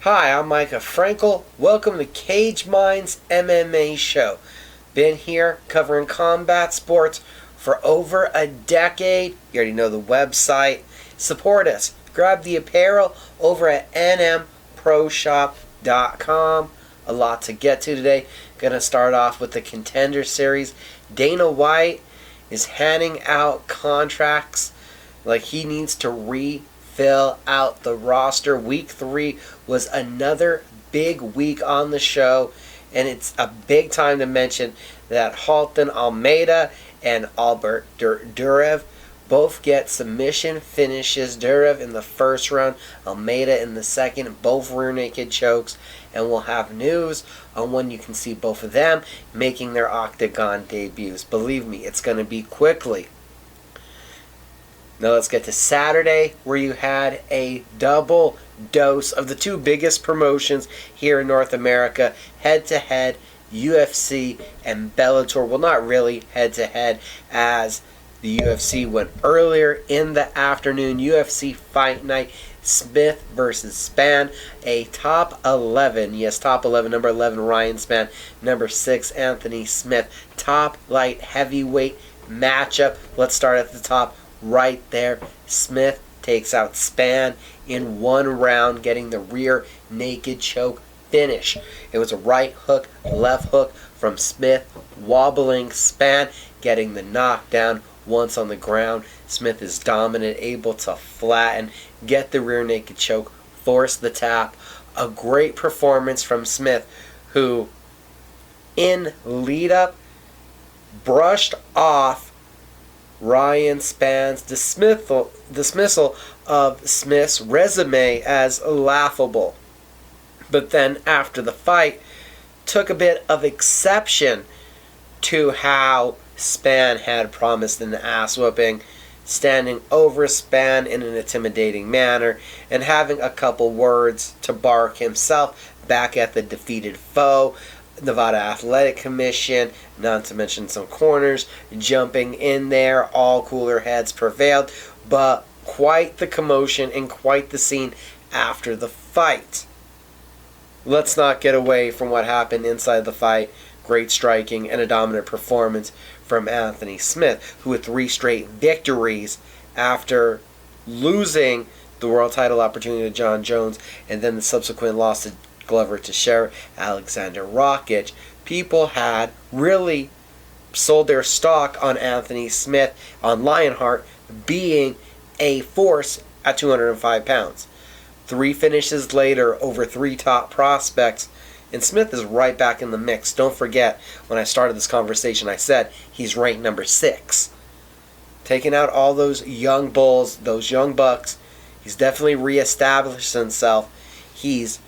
Hi, I'm Mika Frankl. Welcome to Cage Minds MMA show. Been here covering combat sports for over a decade. You already know the website. Support us. Grab the apparel over at nmproshop.com. A lot to get to today. Gonna start off with the Contender Series. Dana White is handing out contracts like he needs to fill out the roster. Week 3 was another big week on the show, and it's a big time to mention that Halton Almeida and Albert Durev both get submission finishes. Durev in the first round, Almeida in the second, both rear naked chokes, and we'll have news on when you can see both of them making their octagon debuts. Believe me, it's going to be quickly. Now let's get to Saturday, where you had a double dose of the two biggest promotions here in North America, head-to-head, UFC and Bellator. Well, not really head-to-head, as the UFC went earlier in the afternoon. UFC Fight Night, Smith versus Spann, a top 11, yes, top 11, number 11, Ryan Spann, number 6, Anthony Smith, top light heavyweight matchup. Let's start at the top. Right there, Smith takes out Spann in one round, getting the rear naked choke finish. It was a right hook, left hook from Smith, wobbling Spann, getting the knockdown. Once on the ground, Smith is dominant, able to flatten, get the rear naked choke, force the tap. A great performance from Smith, who in lead up brushed off Ryan Spann's dismissal of Smith's resume as laughable. But then after the fight, took a bit of exception to how Spann had promised an ass whooping, standing over Spann in an intimidating manner and having a couple words to bark himself back at the defeated foe. Nevada Athletic Commission, not to mention some corners, jumping in there. All cooler heads prevailed, but quite the commotion and quite the scene after the fight. Let's not get away from what happened inside the fight. Great striking and a dominant performance from Anthony Smith, who had 3 straight victories after losing the world title opportunity to John Jones and then the subsequent loss to Glover Teixeira, Alexander Rakic. People had really sold their stock on Anthony Smith, on Lionheart, being a force at 205 pounds. 3 finishes later over 3 top prospects, and Smith is right back in the mix. Don't forget, when I started this conversation, I said he's ranked number 6. Taking out all those young bulls, those young bucks, he's definitely reestablished himself. He's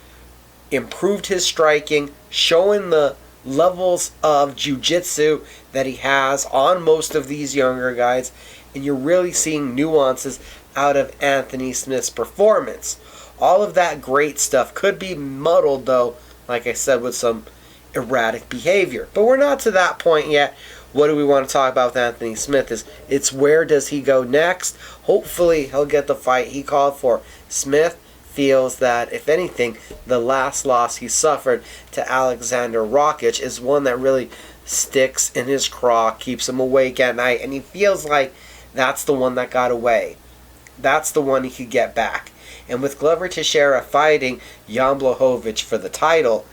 improved his striking, showing the levels of jiu-jitsu that he has on most of these younger guys, and you're really seeing nuances out of Anthony Smith's performance. All of that great stuff could be muddled, though, like I said, with some erratic behavior. But we're not to that point yet. What do we want to talk about with Anthony Smith it's where does he go next? Hopefully he'll get the fight he called for. Smith feels that, if anything, the last loss he suffered to Alexander Rakic is one that really sticks in his craw, keeps him awake at night, and he feels like that's the one that got away. That's the one he could get back. And with Glover Teixeira fighting Jan Blachowicz for the title,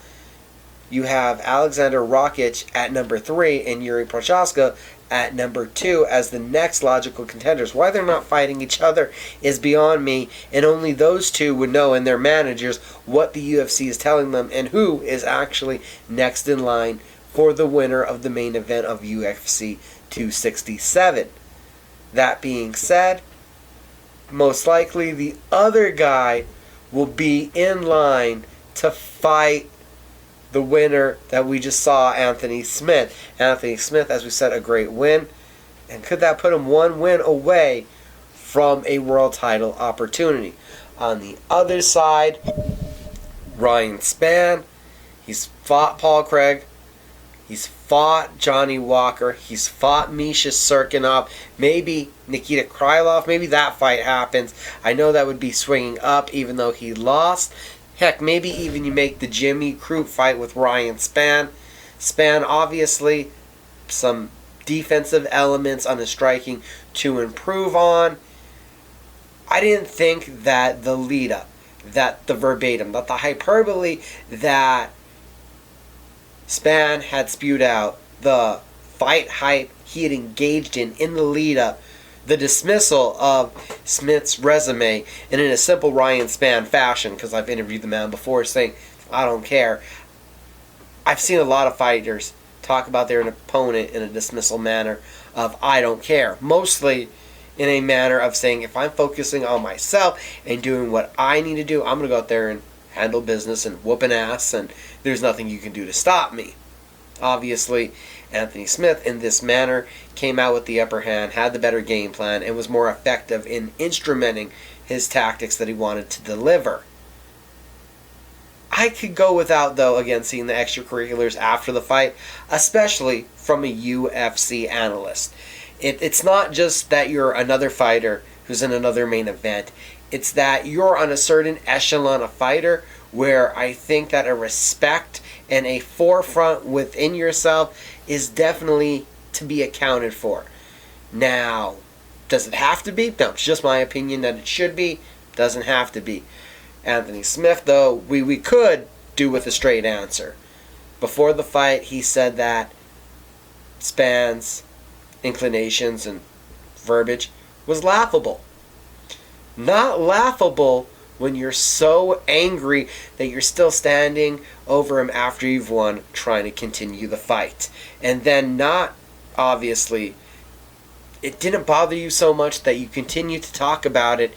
you have Alexander Rakic at number 3 and Yuri Prochazka at number 2 as the next logical contenders. Why they're not fighting each other is beyond me, and only those two would know, and their managers, what the UFC is telling them and who is actually next in line for the winner of the main event of UFC 267. That being said, most likely the other guy will be in line to fight the winner that we just saw, Anthony Smith. Anthony Smith, as we said, a great win. And could that put him one win away from a world title opportunity? On the other side, Ryan Spann, he's fought Paul Craig. He's fought Johnny Walker. He's fought Misha Serkinov. Maybe Nikita Krylov. Maybe that fight happens. I know that would be swinging up even though he lost. Heck, maybe even you make the Jimmy Crute fight with Ryan Spann. Spann, obviously, some defensive elements on his striking to improve on. I didn't think that the lead up, that the verbatim, that the hyperbole that Spann had spewed out, the fight hype he had engaged in the lead up, the dismissal of Smith's resume, and in a simple Ryan Spann fashion, because I've interviewed the man before saying, I don't care. I've seen a lot of fighters talk about their opponent in a dismissal manner of, I don't care. Mostly in a manner of saying, if I'm focusing on myself and doing what I need to do, I'm going to go out there and handle business and whoop an ass, and there's nothing you can do to stop me. Obviously, Anthony Smith, in this manner, came out with the upper hand, had the better game plan, and was more effective in instrumenting his tactics that he wanted to deliver. I could go without, though, again, seeing the extracurriculars after the fight, especially from a UFC analyst. It's not just that you're another fighter who's in another main event. It's that you're on a certain echelon of fighter where I think that a respect and a forefront within yourself is definitely to be accounted for. Now, does it have to be? No, it's just my opinion that it should be. Doesn't have to be. Anthony Smith, though, we could do with a straight answer. Before the fight, he said that Spann's inclinations and verbiage was laughable. Not laughable when you're so angry that you're still standing over him after you've won, trying to continue the fight. And then not, obviously, it didn't bother you so much that you continue to talk about it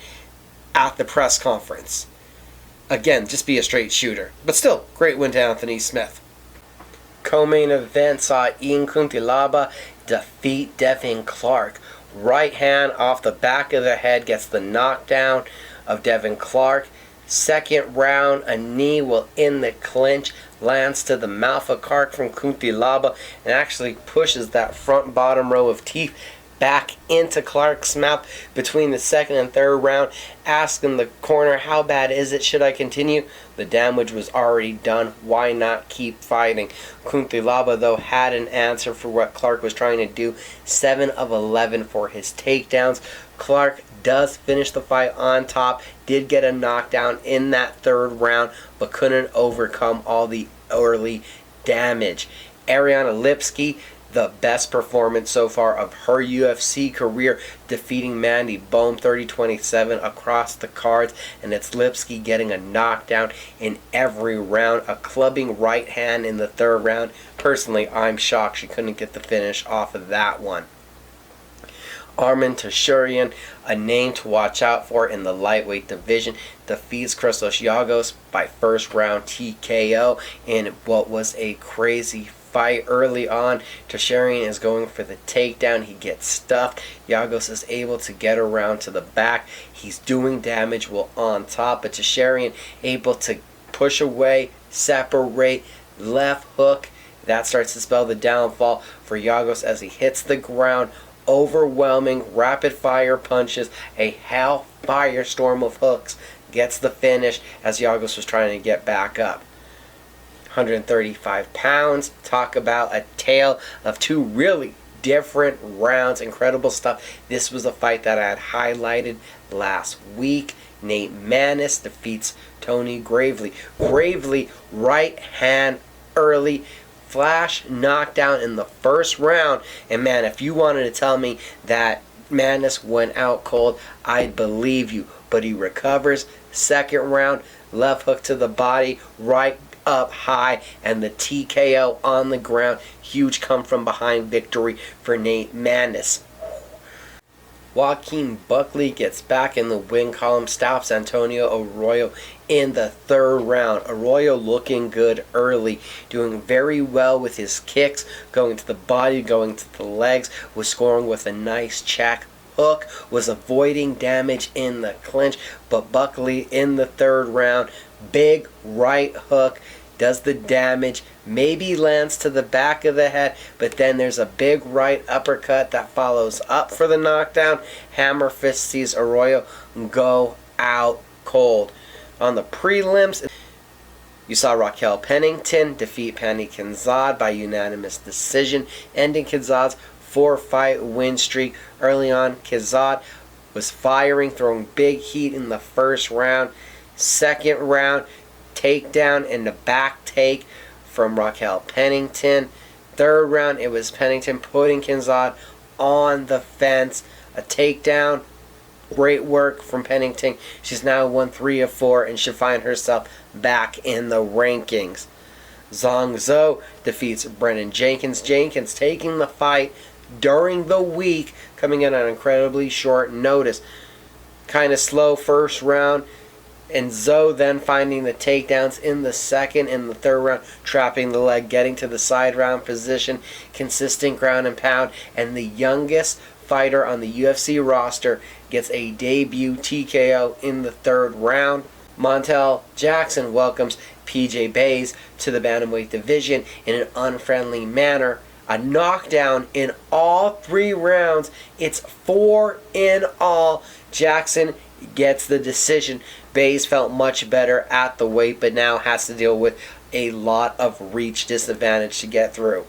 at the press conference. Again, just be a straight shooter. But still, great win to Anthony Smith. Co-main event saw Ian Kuntilaba defeat Devin Clark. Right hand off the back of the head gets the knockdown of Devin Clark. Second round, a knee will end the clinch, lands to the mouth of Clark from Kuntilaba, and actually pushes that front bottom row of teeth back into Clark's mouth between the second and third round, asking the corner, how bad is it? Should I continue? The damage was already done. Why not keep fighting? Kuntilaba, though, had an answer for what Clark was trying to do. 7 of 11 for his takedowns. Clark does finish the fight on top, did get a knockdown in that third round, but couldn't overcome all the early damage. Ariana Lipski, the best performance so far of her UFC career, defeating Mandy Bohm 30-27 across the cards, and it's Lipski getting a knockdown in every round, a clubbing right hand in the third round. Personally, I'm shocked she couldn't get the finish off of that one. Arman Tashurian, a name to watch out for in the lightweight division, defeats Christos Giagos by first round TKO in what was a crazy fight early on. Tashurian is going for the takedown. He gets stuffed. Giagos is able to get around to the back. He's doing damage while on top, but Tashurian able to push away, separate, left hook. That starts to spell the downfall for Giagos as he hits the ground. Overwhelming rapid fire punches, a hell firestorm of hooks, gets the finish as Giagos was trying to get back up. 135 pounds. Talk about a tale of two really different rounds. Incredible stuff. This was a fight that I had highlighted last week. Nate Maness defeats Tony Gravely. Gravely, right hand early, flash knockdown in the first round. And man, if you wanted to tell me that Maness went out cold, I'd believe you. But he recovers. Second round, left hook to the body, right up high, and the TKO on the ground. Huge come from behind victory for Nate Maness. Joaquin Buckley gets back in the win column, stops Antonio Arroyo in the third round. Arroyo looking good early, doing very well with his kicks, going to the body, going to the legs, was scoring with a nice check hook, was avoiding damage in the clinch, but Buckley in the third round, big right hook, does the damage, maybe lands to the back of the head, but then there's a big right uppercut that follows up for the knockdown. Hammer fist sees Arroyo go out cold. On the prelims, You saw Raquel Pennington defeat Pannie Kianzad by unanimous decision, ending Kianzad's 4-fight win streak. Early on, Kianzad was firing, throwing big heat in the first round. Second round, takedown and the back take from Raquel Pennington. Third round, it was Pennington putting Kianzad on the fence. A takedown. Great work from Pennington. She's now won 3 of 4 and should find herself back in the rankings. Zhang Zhou defeats Brennan Jenkins. Jenkins taking the fight during the week, coming in on incredibly short notice. Kind of slow first round, and Zhou then finding the takedowns in the second and the third round, trapping the leg, getting to the side round position, consistent ground and pound, and the youngest fighter on the UFC roster gets a debut TKO in the third round. Montel Jackson welcomes PJ Bays to the bantamweight division in an unfriendly manner. A knockdown in all 3 rounds. It's 4 in all. Jackson gets the decision. Bays felt much better at the weight, but now has to deal with a lot of reach disadvantage to get through.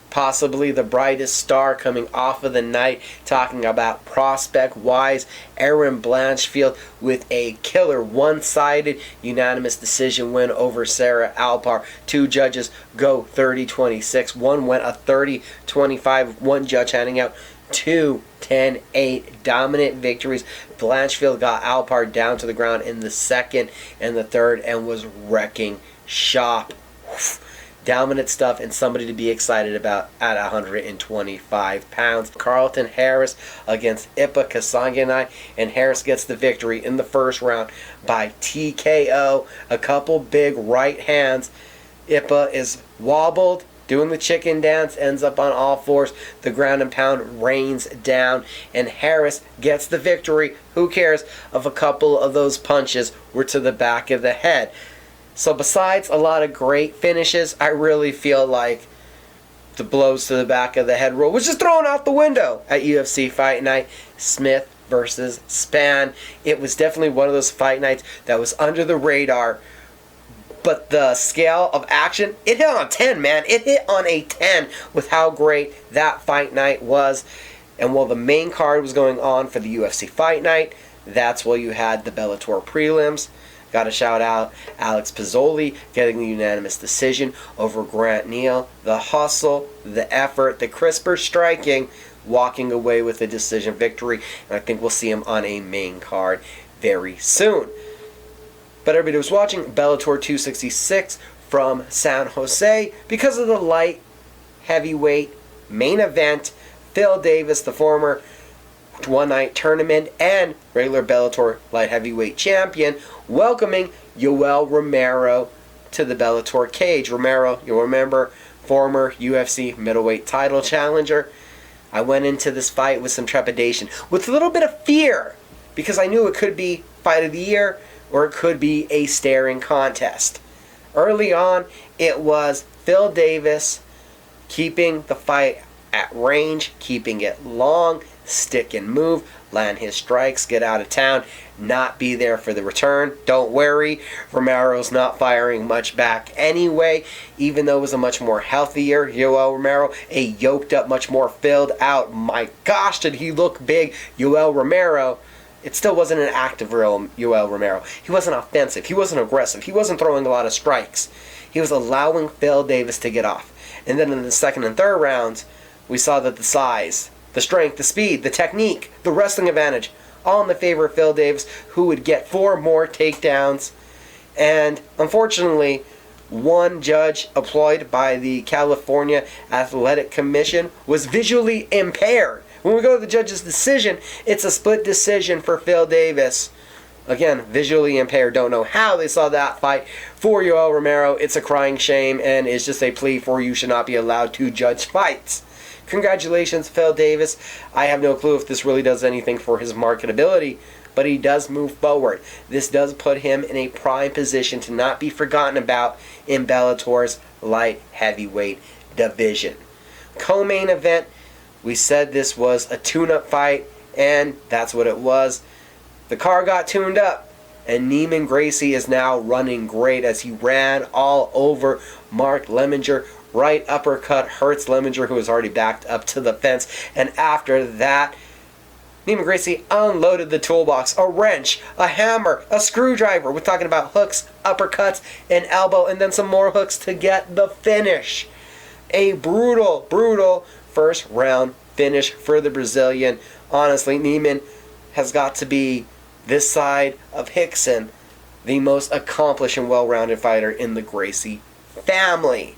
Possibly the brightest star coming off of the night, talking about prospect-wise, Erin Blanchfield with a killer one-sided unanimous decision win over Sarah Alpar. 2 judges go 30-26. One went a 30-25. One judge handing out 2 10-8 dominant victories. Blanchfield got Alpar down to the ground in the second and the third and was wrecking shop. Dominant stuff and somebody to be excited about at 125 pounds. Carlton Harris against Ipa Kasanganay, and Harris gets the victory in the first round by TKO. A couple big right hands. Ipa is wobbled, doing the chicken dance, ends up on all fours. The ground and pound rains down, and Harris gets the victory. Who cares if a couple of those punches were to the back of the head? So besides a lot of great finishes, I really feel like the blows to the back of the head rule was just thrown out the window at UFC Fight Night. Smith versus Spann. It was definitely one of those fight nights that was under the radar, but the scale of action, it hit on 10, man. It hit on a 10 with how great that fight night was. And while the main card was going on for the UFC Fight Night, that's while you had the Bellator prelims. Got to shout out Alex Pizzoli getting the unanimous decision over Grant Neal. The hustle, the effort, the crisper striking, walking away with a decision victory. And I think we'll see him on a main card very soon. But everybody was watching Bellator 266 from San Jose because of the light heavyweight main event. Phil Davis, the former one-night tournament and regular Bellator light heavyweight champion, welcoming Yoel Romero to the Bellator cage. Romero, you'll remember, former UFC middleweight title challenger. I went into this fight with some trepidation, with a little bit of fear, because I knew it could be fight of the year or it could be a staring contest. Early on, it was Phil Davis keeping the fight at range, keeping it long, stick and move, land his strikes, get out of town, not be there for the return. Don't worry, Romero's not firing much back anyway, even though it was a much more healthier Yoel Romero, a yoked up, much more filled out, my gosh, did he look big, Yoel Romero. It still wasn't an active real Yoel Romero. He wasn't offensive, he wasn't aggressive, he wasn't throwing a lot of strikes. He was allowing Phil Davis to get off. And then in the second and third rounds, we saw that the size, the strength, the speed, the technique, the wrestling advantage, all in the favor of Phil Davis, who would get 4 more takedowns. And unfortunately, one judge employed by the California Athletic Commission was visually impaired. When we go to the judge's decision, it's a split decision for Phil Davis. Again, visually impaired. Don't know how they saw that fight. For Yoel Romero, it's a crying shame, and it's just a plea for you should not be allowed to judge fights. Congratulations, Phil Davis. I have no clue if this really does anything for his marketability, but he does move forward. This does put him in a prime position to not be forgotten about in Bellator's light heavyweight division. Co-main event, we said this was a tune-up fight, and that's what it was. The car got tuned up, And Neiman Gracie is now running great as he ran all over Mark Lemminger. Right uppercut hurts Lemminger, who was already backed up to the fence. And after that, Neiman Gracie unloaded the toolbox. A wrench, a hammer, a screwdriver. We're talking about hooks, uppercuts, an elbow, and then some more hooks to get the finish. A brutal, brutal first round finish for the Brazilian. Honestly, Neiman has got to be, this side of Rickson, the most accomplished and well-rounded fighter in the Gracie family.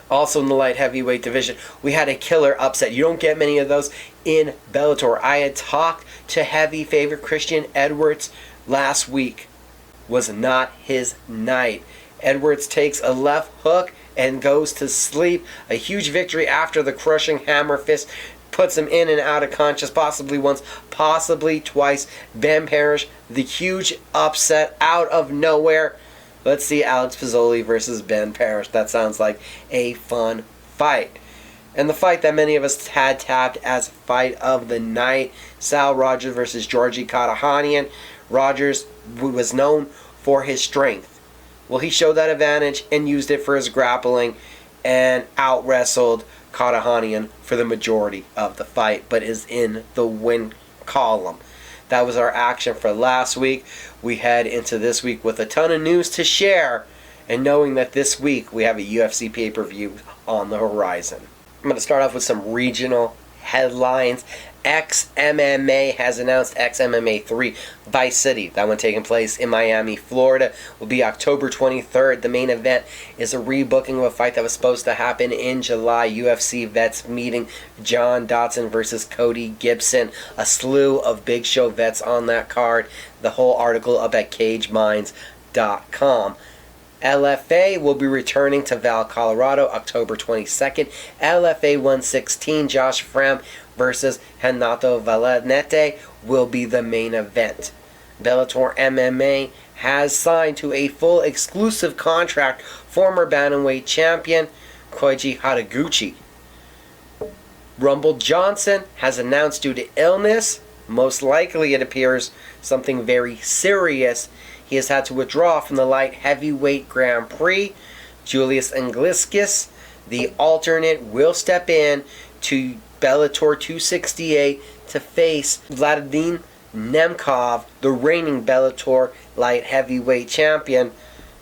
Also in the light heavyweight division, we had a killer upset. You don't get many of those in Bellator. I had talked to heavy favorite Christian Edwards last week. Was not his night. Edwards takes a left hook and goes to sleep. A huge victory after the crushing hammer fist puts him in and out of conscious, possibly once, possibly twice. Ben Parrish, the huge upset out of nowhere. Let's see Alex Pizzoli versus Ben Parrish. That sounds like a fun fight. And the fight that many of us had tapped as fight of the night, Sal Rogers versus Georgi Katahanian. Rogers was known for his strength. Well, he showed that advantage and used it for his grappling and out-wrestled Katahanian for the majority of the fight, but is in the win column. That was our action for last week. We head into this week with a ton of news to share, and knowing that this week we have a UFC pay-per-view on the horizon. I'm going to start off with some regional headlines. XMMA has announced XMMA 3 Vice City. That one taking place in Miami, Florida, will be October 23rd. The main event is a rebooking of a fight that was supposed to happen in July. UFC vets meeting John Dodson versus Cody Gibson. A slew of Big Show vets on that card. The whole article up at cageminds.com. LFA will be returning to Val, Colorado, October 22nd. LFA 116, Josh Fram versus Renato Valente will be the main event. Bellator MMA has signed to a full exclusive contract former bantamweight champion Koji Haraguchi. Rumble Johnson has announced due to illness, most likely it appears something very serious, he has had to withdraw from the light heavyweight Grand Prix. Julius Angliskis, the alternate, will step in to Bellator 268 to face Vladimir Nemkov, the reigning Bellator light heavyweight champion.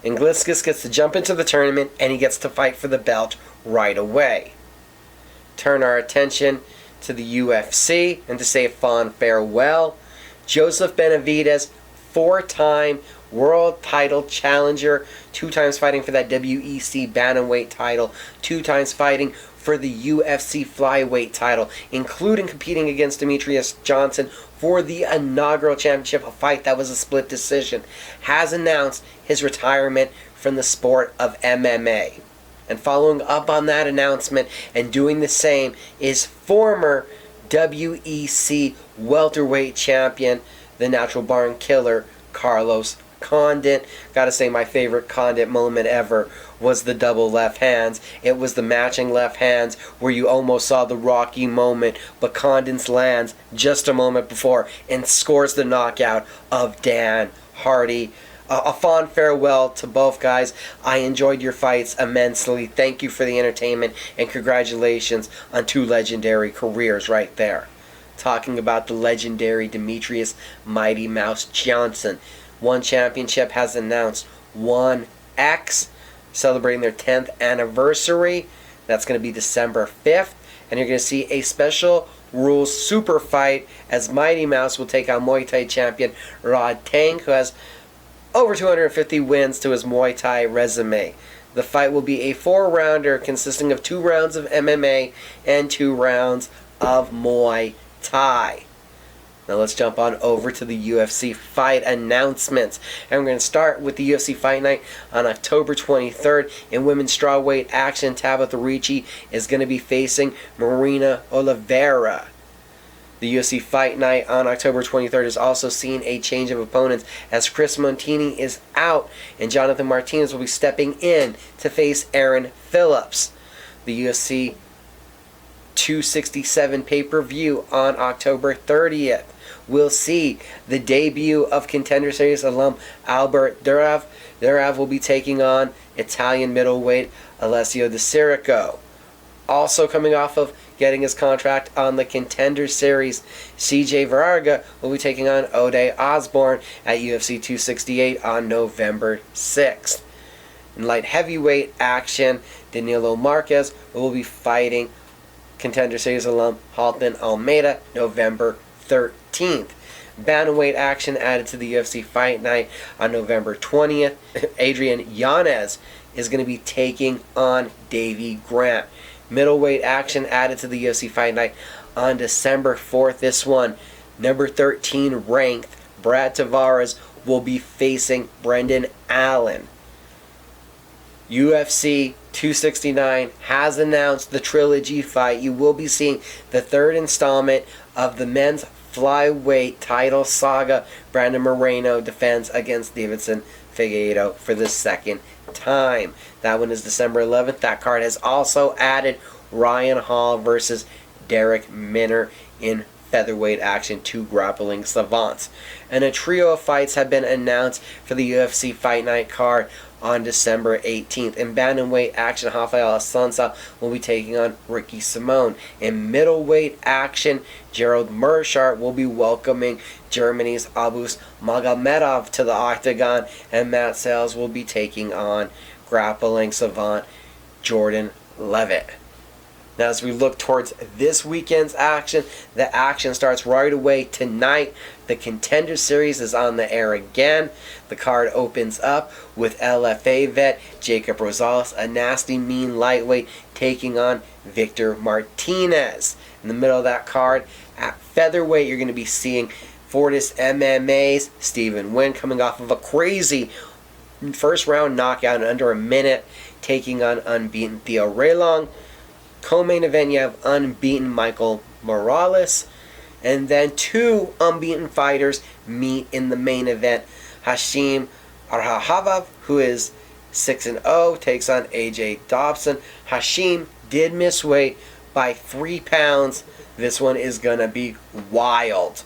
Angliskis gets to jump into the tournament and he gets to fight for the belt right away. Turn our attention to the UFC and to say a fond farewell. Joseph Benavidez, 4-time world title challenger, 2 times fighting for that WEC bantamweight title, 2 times fighting for the UFC flyweight title, including competing against Demetrius Johnson for the inaugural championship, a fight that was a split decision, has announced his retirement from the sport of MMA. And following up on that announcement and doing the same is former WEC welterweight champion, the Natural Born Killer, Carlos Condit. Gotta say, my favorite Condit moment ever was the double left hands. It was the matching left hands where you almost saw the Rocky moment, but Condit lands just a moment before and scores the knockout of Dan Hardy. A fond farewell to both guys. I enjoyed your fights immensely. Thank you for the entertainment, and congratulations on 2 legendary careers right there. Talking about the legendary Demetrius Mighty Mouse Johnson. One championship has announced 1X, celebrating their 10th anniversary. That's going to be December 5th. And you're going to see a special rules super fight as Mighty Mouse will take on Muay Thai champion Rod Tang, who has over 250 wins to his Muay Thai resume. The fight will be a 4-rounder consisting of 2 rounds of MMA and 2 rounds of Muay Thai. Now let's jump on over to the UFC fight announcements. And we're going to start with the UFC Fight Night on October 23rd. In women's strawweight action, Tabitha Ricci is going to be facing Marina Oliveira. The UFC Fight Night on October 23rd has also seen a change of opponents as Chris Montini is out and Jonathan Martinez will be stepping in to face Aaron Phillips. The UFC 267 pay-per-view on October 30th. We'll see the debut of Contender Series alum Albert Durav. Durav will be taking on Italian middleweight Alessio De Sirico. Also coming off of getting his contract on the Contender Series, CJ Varaga will be taking on Ode Osborne at UFC 268 on November 6th. In light heavyweight action, Danilo Marquez will be fighting Contender Series alum Halton Almeida November 13th. Bantamweight action added to the UFC Fight Night on November 20th. Adrian Yanez is going to be taking on Davey Grant. Middleweight action added to the UFC Fight Night on December 4th. This one, number 13 ranked Brad Tavares will be facing Brendan Allen. UFC 269 has announced the trilogy fight. You will be seeing the third installment of the men's flyweight title saga. Brandon Moreno defends against Davidson Figueiredo for the second time. That one is December 11th. That card has also added Ryan Hall versus Derek Minner in featherweight action, two grappling savants. And a trio of fights have been announced for the UFC Fight Night card on December 18th. In bantamweight action, Rafael Assunção will be taking on Ricky Simone. In middleweight action, Gerald Meerschaert will be welcoming Germany's Abus Magomedov to the octagon, and Matt Sales will be taking on grappling savant Jordan Levitt. Now, as we look towards this weekend's action, the action starts right away tonight. The Contender Series is on the air again. The card opens up with LFA vet Jacob Rosales, a nasty, mean lightweight, taking on Victor Martinez. In the middle of that card, at featherweight, you're going to be seeing Fortis MMA's Stephen Wynn coming off of a crazy first-round knockout in under a minute, taking on unbeaten Theo Raylong. Co-main event, you have unbeaten Michael Morales. And then two unbeaten fighters meet in the main event. Hashim Arhavav, who is 6-0, takes on AJ Dobson. Hashim did miss weight by 3 pounds. This one is going to be wild.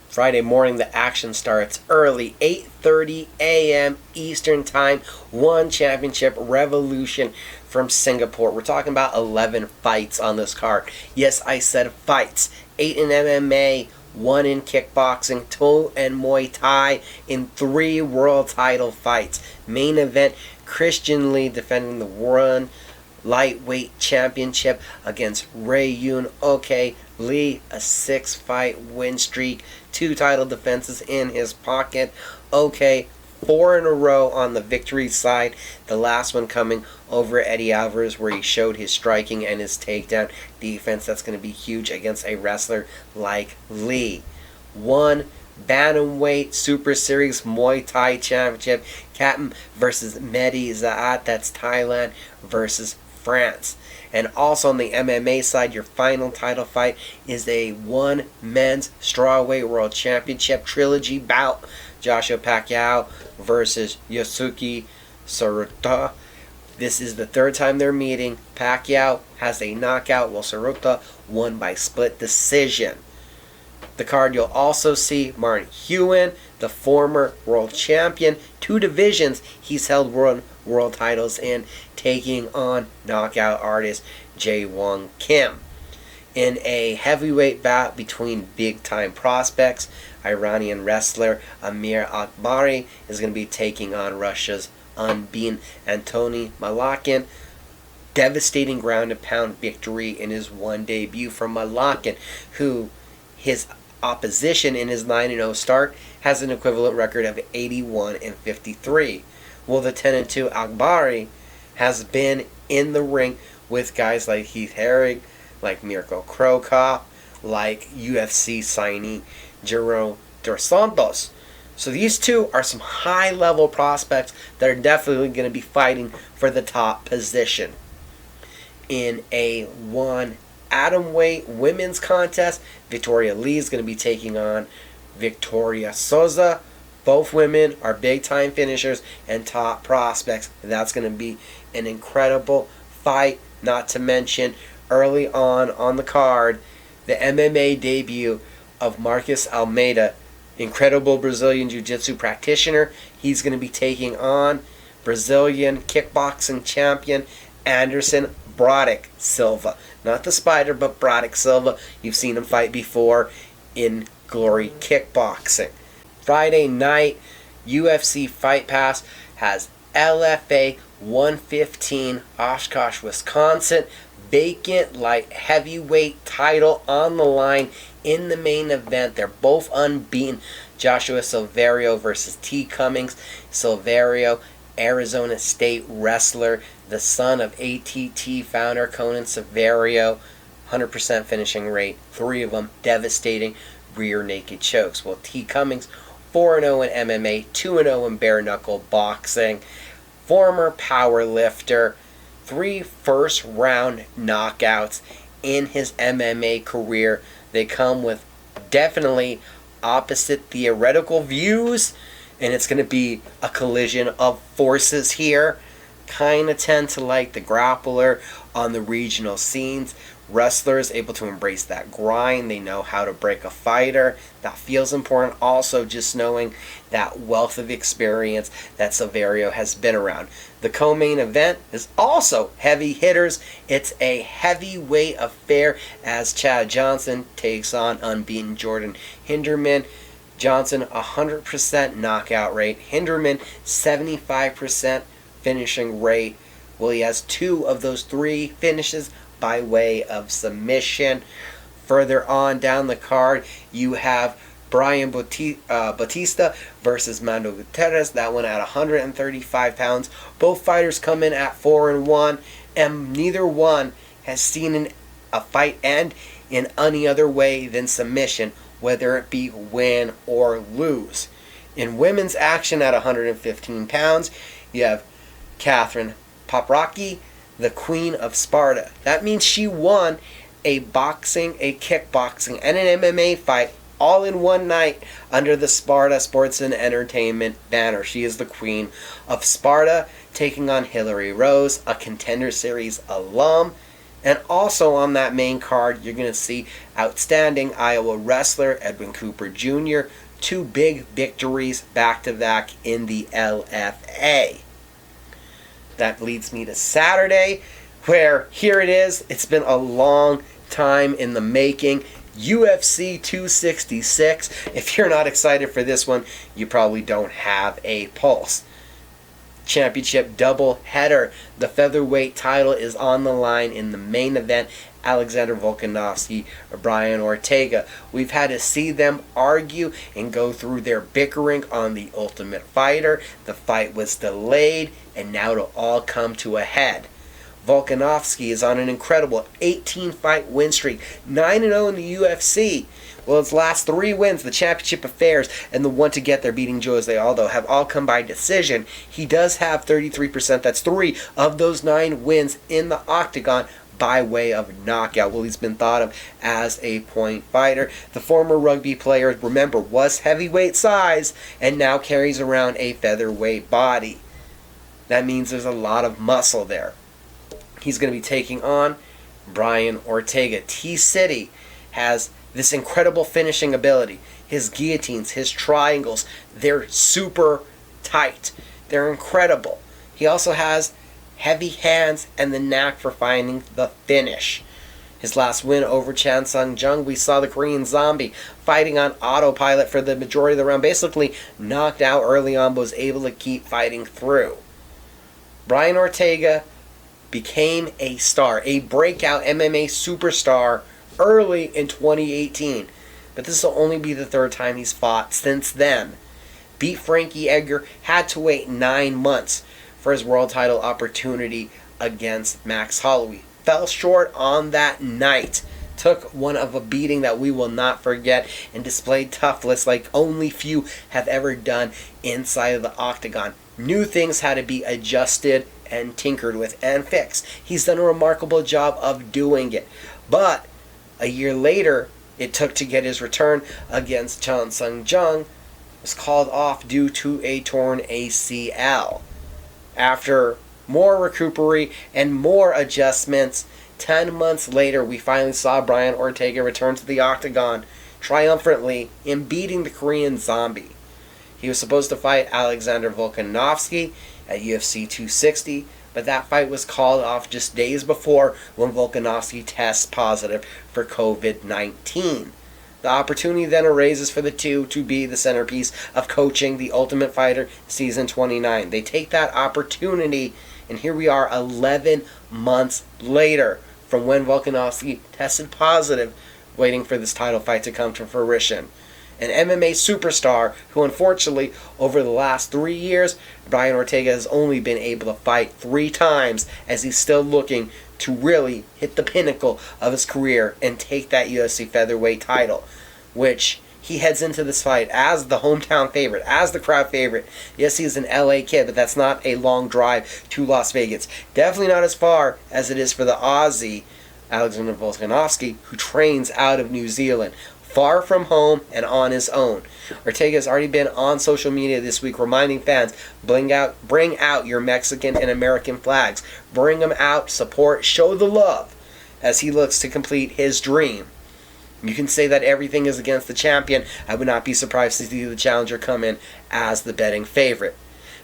Friday morning, the action starts early, 8:30 a.m. Eastern Time. One Championship Revolution from Singapore. We're talking about 11 fights on this card. Yes, I said fights. 8 in MMA, 1 in kickboxing, 2 in Muay Thai, in 3 world title fights. Main event, Christian Lee defending the World Lightweight Championship against Ray Yoon Ok Lee, a 6-fight win streak, 2 title defenses in his pocket. Ok, 4 in a row on the victory side. The last one coming over Eddie Alvarez, where he showed his striking and his takedown defense. That's going to be huge against a wrestler like Lee. 1 Bantamweight Super Series Muay Thai Championship, Captain versus Mehdi Zaat. That's Thailand versus France. And also on the MMA side, your final title fight is a 1 men's strawweight world championship trilogy bout. Joshua Pacquiao versus Yosuke Saruta. This is the 3rd time they're meeting. Pacquiao has a knockout, while Saruta won by split decision. The card, you'll also see Martin Hewen, the former world champion. 2 divisions he's held world titles in, taking on knockout artist Jae Wong Kim. In a heavyweight bout between big-time prospects, Iranian wrestler Amir Akbari is going to be taking on Russia's unbeaten Antony Malakin. Devastating ground-and-pound victory in his one debut from Malakin, who his opposition in his 9-0 start has an equivalent record of 81-53. Well, the 10-2 Akbari has been in the ring with guys like Heath Herring, like Mirko Cro Cop, like UFC signee Jerome Dos Santos. So these two are some high-level prospects that are definitely going to be fighting for the top position. In a 1 atomweight women's contest, Victoria Lee is going to be taking on Victoria Souza. Both women are big-time finishers and top prospects. That's going to be an incredible fight, not to mention early on the card, the MMA debut of Marcus Almeida, incredible Brazilian Jiu-Jitsu practitioner. He's going to be taking on Brazilian kickboxing champion Anderson Broderick Silva. Not the Spider, but Broderick Silva. You've seen him fight before in Glory Kickboxing. Friday night, UFC Fight Pass has LFA 115, Oshkosh, Wisconsin. Vacant light heavyweight title on the line in the main event. They're both unbeaten. Joshua Silverio versus T. Cummings. Silverio, Arizona State wrestler, the son of ATT founder Conan Silverio. 100% finishing rate. 3 of them devastating rear naked chokes. Well, T. Cummings, 4-0 in MMA, 2-0 in bare knuckle boxing. Former power lifter. 3 first-round knockouts in his MMA career. They come with definitely opposite theoretical views, and it's going to be a collision of forces here. Kind of tend to like the grappler on the regional scenes. Wrestlers able to embrace that grind. They know how to break a fighter. That feels important. Also, just knowing that wealth of experience that Silverio has been around. The co-main event is also heavy hitters. It's a heavyweight affair as Chad Johnson takes on unbeaten Jordan Hinderman. Johnson, 100% knockout rate. Hinderman, 75% finishing rate. Well, he has 2 of those 3 finishes by way of submission. Further on down the card, you have Brian Batista versus Mando Gutierrez. That one at 135 pounds. Both fighters come in at 4-1, and neither one has seen a fight end in any other way than submission, whether it be win or lose. In women's action at 115 pounds, you have Catherine Paprocki, the Queen of Sparta. That means she won a boxing, a kickboxing, and an MMA fight all in one night under the Sparta Sports and Entertainment banner. She is the Queen of Sparta, taking on Hillary Rose, a Contender Series alum. And also on that main card, you're going to see outstanding Iowa wrestler Edwin Cooper Jr., 2 big victories back-to-back in the LFA. That leads me to Saturday, where here it is. It's been a long time in the making. UFC 266. If you're not excited for this one, you probably don't have a pulse. Championship double header. The featherweight title is on the line in the main event. Alexander Volkanovski or Brian Ortega. We've had to see them argue and go through their bickering on The Ultimate Fighter. The fight was delayed, and now it'll all come to a head. Volkanovski is on an incredible 18-fight win streak, 9-0 in the UFC. Well, his last 3 wins, the championship affairs, and the one to get there beating Jose Aldo, have all come by decision. He does have 33%. That's 3 of those 9 wins in the octagon by way of knockout. Well, he's been thought of as a point fighter. The former rugby player, remember, was heavyweight size and now carries around a featherweight body. That means there's a lot of muscle there. He's going to be taking on Brian Ortega. T-City has this incredible finishing ability. His guillotines, his triangles, they're super tight. They're incredible. He also has heavy hands and the knack for finding the finish. His last win over Chan Sung Jung, we saw the Korean Zombie fighting on autopilot for the majority of the round. Basically knocked out early on, but was able to keep fighting through. Brian Ortega became a star, a breakout MMA superstar early in 2018. But this will only be the 3rd time he's fought since then. Beat Frankie Edgar, had to wait 9 months for his world title opportunity against Max Holloway. Fell short on that night. Took one of a beating that we will not forget and displayed toughness like only few have ever done inside of the octagon. New things had to be adjusted and tinkered with and fixed. He's done a remarkable job of doing it. But a year later, it took to get his return against Chan Sung Jung was called off due to a torn ACL. After more recupery and more adjustments, 10 months later, we finally saw Brian Ortega return to the octagon triumphantly in beating the Korean Zombie. He was supposed to fight Alexander Volkanovski at UFC 260, but that fight was called off just days before when Volkanovski tests positive for COVID-19. The opportunity then arises for the two to be the centerpiece of coaching The Ultimate Fighter Season 29. They take that opportunity, and here we are 11 months later from when Volkanovski tested positive, waiting for this title fight to come to fruition. An MMA superstar who, unfortunately, over the last 3 years, Brian Ortega has only been able to fight 3 times, as he's still looking to really hit the pinnacle of his career and take that UFC featherweight title, which he heads into this fight as the hometown favorite, as the crowd favorite. Yes, he's an LA kid, but that's not a long drive to Las Vegas. Definitely not as far as it is for the Aussie, Alexander Volkanovski, who trains out of New Zealand, far from home and on his own. Ortega has already been on social media this week reminding fans, bring out your Mexican and American flags. Bring them out, support, show the love as he looks to complete his dream. You can say that everything is against the champion. I would not be surprised to see the challenger come in as the betting favorite.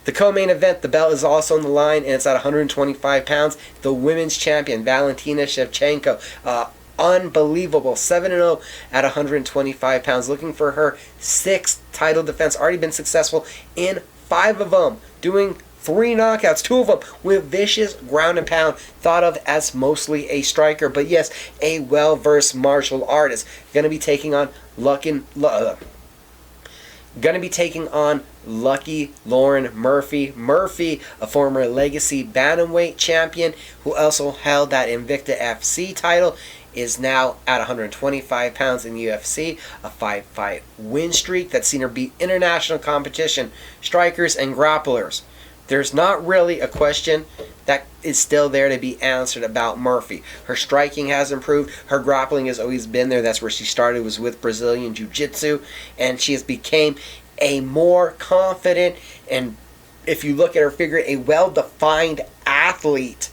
The co-main event, the belt is also on the line, and it's at 125 pounds. The women's champion, Valentina Shevchenko, unbelievable 7-0 at 125 pounds, looking for her 6th title defense. Already been successful in 5 of them, doing 3 knockouts, 2 of them with vicious ground and pound, thought of as mostly a striker, but yes, a well-versed martial artist. Going to be taking on Lucky Lauren Murphy. Murphy, a former Legacy Bantamweight champion who also held that Invicta FC title, is now at 125 pounds in the UFC, a 5-fight win streak that's seen her beat international competition, strikers, and grapplers. There's not really a question that is still there to be answered about Murphy. Her striking has improved. Her grappling has always been there. That's where she started, was with Brazilian Jiu-Jitsu, and she has become a more confident, and if you look at her figure, a well-defined athlete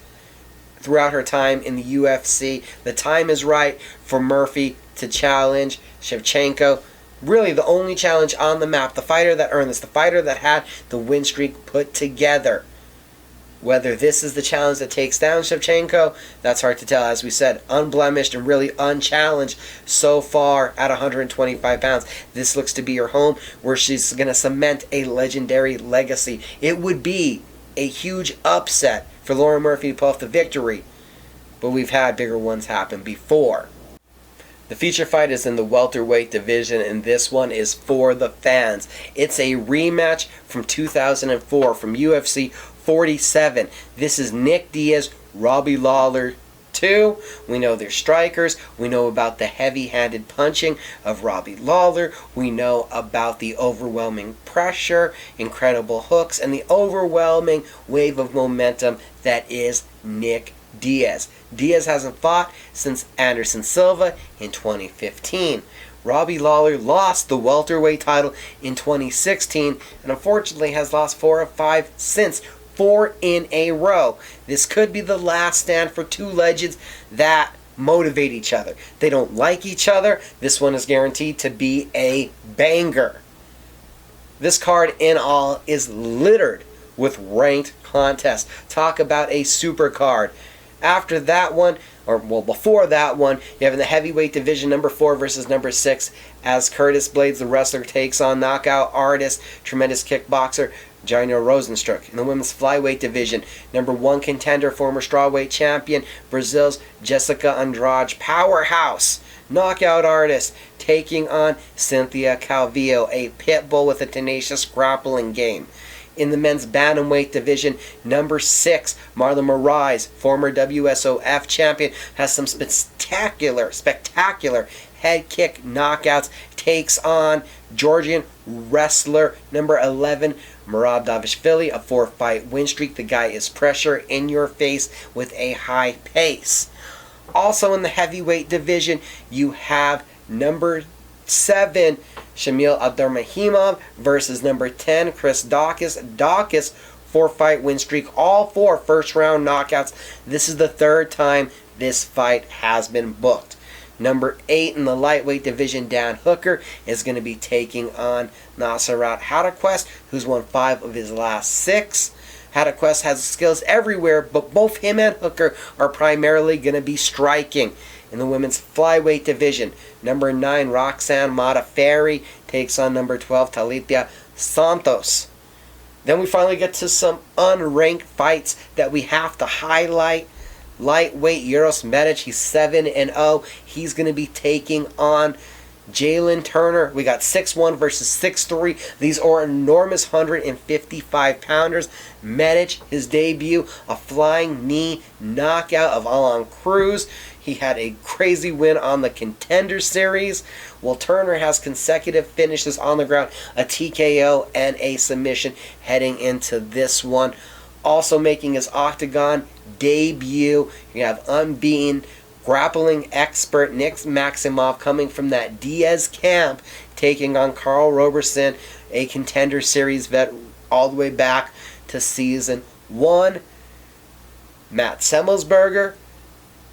throughout her time in the UFC. The time is right for Murphy to challenge Shevchenko. Really the only challenge on the map. The fighter that earned this. The fighter that had the win streak put together. Whether this is the challenge that takes down Shevchenko, that's hard to tell. As we said, unblemished and really unchallenged so far at 125 pounds. This looks to be her home where she's going to cement a legendary legacy. It would be a huge upset for Lauren Murphy to pull off the victory, but we've had bigger ones happen before. The feature fight is in the welterweight division, and this one is for the fans. It's a rematch from 2004 from UFC 47. This is Nick Diaz, Robbie Lawler 2. We know they're strikers. We know about the heavy-handed punching of Robbie Lawler. We know about the overwhelming pressure, incredible hooks, and the overwhelming wave of momentum that is Nick Diaz. Diaz hasn't fought since Anderson Silva in 2015. Robbie Lawler lost the welterweight title in 2016 and unfortunately has lost 4 of 5 since. 4 in a row. This could be the last stand for 2 legends that motivate each other. They don't like each other. This one is guaranteed to be a banger. This card in all is littered with ranked contests. Talk about a super card. After that one, before that one, you have in the heavyweight division number 4 versus number 6 as Curtis Blades, the wrestler, takes on knockout artist, tremendous kickboxer, Jairo Rosenstruck. In the women's flyweight division, number 1 contender, former strawweight champion, Brazil's Jessica Andrade, powerhouse knockout artist, taking on Cynthia Calvillo, a pit bull with a tenacious grappling game. In the men's bantamweight division, number 6, Marlon Moraes, former WSOF champion, has some spectacular head kick knockouts, takes on Georgian wrestler number 11, Merab Davishvili, a 4-fight win streak. The guy is pressure in your face with a high pace. Also in the heavyweight division, you have number 7, Shamil Abdurrahimov versus number 10, Chris Dawkins. Dawkins, 4-fight win streak, all 4 first-round knockouts. This is the 3rd time this fight has been booked. Number 8 in the lightweight division, Dan Hooker, is going to be taking on Nasrat Haqparast, who's won 5 of his last 6. Haqparast has skills everywhere, but both him and Hooker are primarily going to be striking. In the women's flyweight division, number 9, Roxanne Modafferi, takes on number 12, Talita Santos. Then we finally get to some unranked fights that we have to highlight. Lightweight, Uros Medic, he's 7-0. He's going to be taking on Jalen Turner. We got 6'1 versus 6'3. These are enormous 155-pounders. Medic, his debut, a flying knee knockout of Alan Cruz. He had a crazy win on the Contender Series. While Turner has consecutive finishes on the ground, a TKO and a submission heading into this one. Also making his Octagon debut, you have unbeaten grappling expert Nick Maximov coming from that Diaz camp, taking on Carl Roberson, a Contender Series vet all the way back to season 1. Matt Semmelsberger,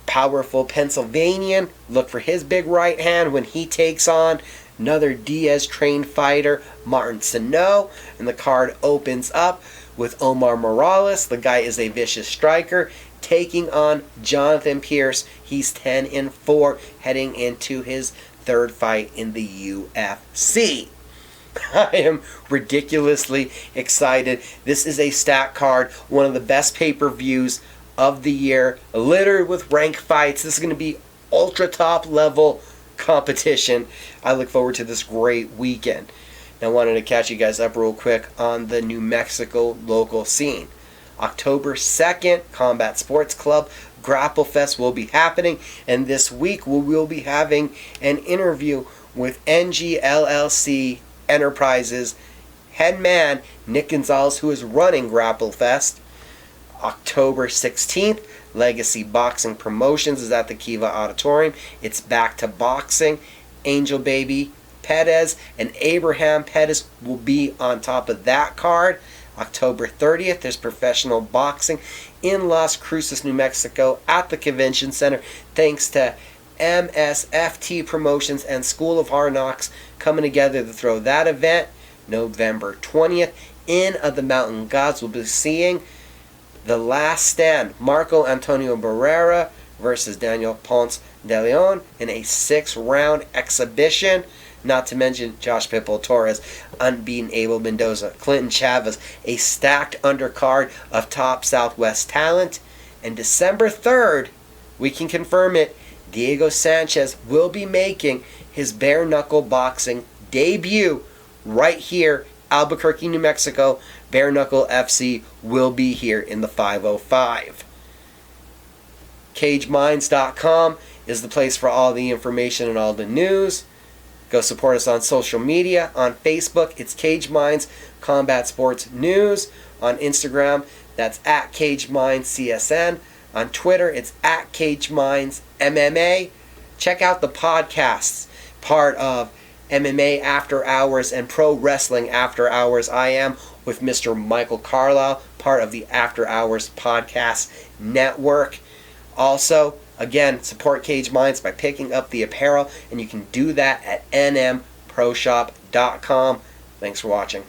powerful Pennsylvanian, look for his big right hand when he takes on another Diaz-trained fighter, Martin Sano, and the card opens up with Omar Morales. The guy is a vicious striker, taking on Jonathan Pierce. He's 10-4, heading into his 3rd fight in the UFC. I am ridiculously excited. This is a stat card, one of the best pay-per-views of the year, littered with ranked fights. This is going to be ultra top level competition. I look forward to this great weekend. Now, I wanted to catch you guys up real quick on the New Mexico local scene. October 2nd, Combat Sports Club Grapple Fest will be happening, and this week we will be having an interview with NGLLC Enterprises head man Nick Gonzalez, who is running Grapple Fest. October 16th, Legacy Boxing Promotions is at the Kiva Auditorium. It's back to boxing. Angel Baby Perez and Abraham Perez will be on top of that card. October 30th, there's professional boxing in Las Cruces, New Mexico at the Convention Center. Thanks to MSFT Promotions and School of Hard Knocks coming together to throw that event. November 20th, in of the Mountain Gods, we'll be seeing The Last Stand, Marco Antonio Barrera versus Daniel Ponce de Leon in a 6-round exhibition. Not to mention Josh Pitbull Torres, unbeaten Abel Mendoza, Clinton Chavez, a stacked undercard of top Southwest talent. And December 3rd, we can confirm it, Diego Sanchez will be making his bare knuckle boxing debut right here, Albuquerque, New Mexico. Bare Knuckle FC will be here in the 505. CageMinds.com is the place for all the information and all the news. Go support us on social media. On Facebook, it's Cage Minds Combat Sports News. On Instagram, that's at Cage Minds CSN. On Twitter, it's at Cage Minds MMA. Check out the podcasts, part of MMA After Hours and Pro Wrestling After Hours. I am with Mr. Michael Carlisle, part of the After Hours Podcast Network. Also, again, support Cage Minds by picking up the apparel, and you can do that at nmproshop.com. Thanks for watching.